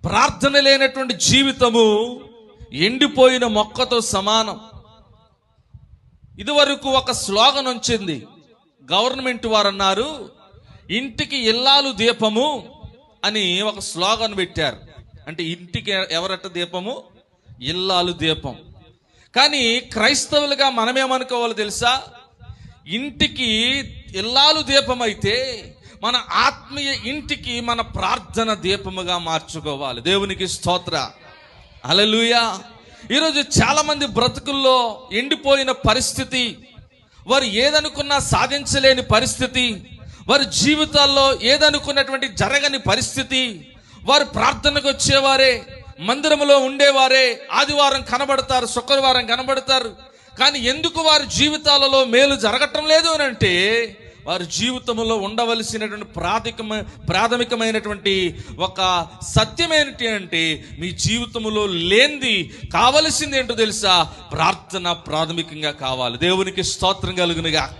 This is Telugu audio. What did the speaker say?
ప్రార్థన లేనటువంటి జీవితము ఎండిపోయిన మొక్కతో సమానం. ఇదివరకు ఒక స్లోగన్ వచ్చింది. గవర్నమెంట్ వారు అన్నారు, ఇంటికి ఇల్లాలు దీపము అని ఒక స్లోగన్ పెట్టారు. అంటే ఇంటికి ఎవరట దీపము? ఇల్లాలు దీపం. కానీ క్రైస్తవులుగా మనమేమనుకోవాలో తెలుసా? ఇంటికి ఇల్లాలు దీపం అయితే మన ఆత్మీయ ఇంటికి మన ప్రార్థన దీపముగా మార్చుకోవాలి. దేవునికి స్తోత్ర, హల్లెలూయా. ఈరోజు చాలా మంది బ్రతుకుల్లో ఎండిపోయిన పరిస్థితి, వారు ఏదనుకున్నా సాధించలేని పరిస్థితి, వారి జీవితాల్లో ఏదనుకున్నటువంటి జరగని పరిస్థితి. వారు ప్రార్థనకు వచ్చేవారే, మందిరంలో ఉండేవారే, ఆదివారం కనబడతారు, శుక్రవారం కనబడతారు. కానీ ఎందుకు వారి జీవితాలలో మేలు జరగటం లేదు అని అంటే, వారి జీవితంలో ఉండవలసినటువంటి ప్రాథమికమైనటువంటి ఒక సత్యం ఏంటి అంటే, మీ జీవితంలో లేనిది కావలసింది ఏంటో తెలుసా? ప్రార్థన ప్రాథమికంగా కావాలి. దేవునికి స్తోత్రం కలుగునుగా.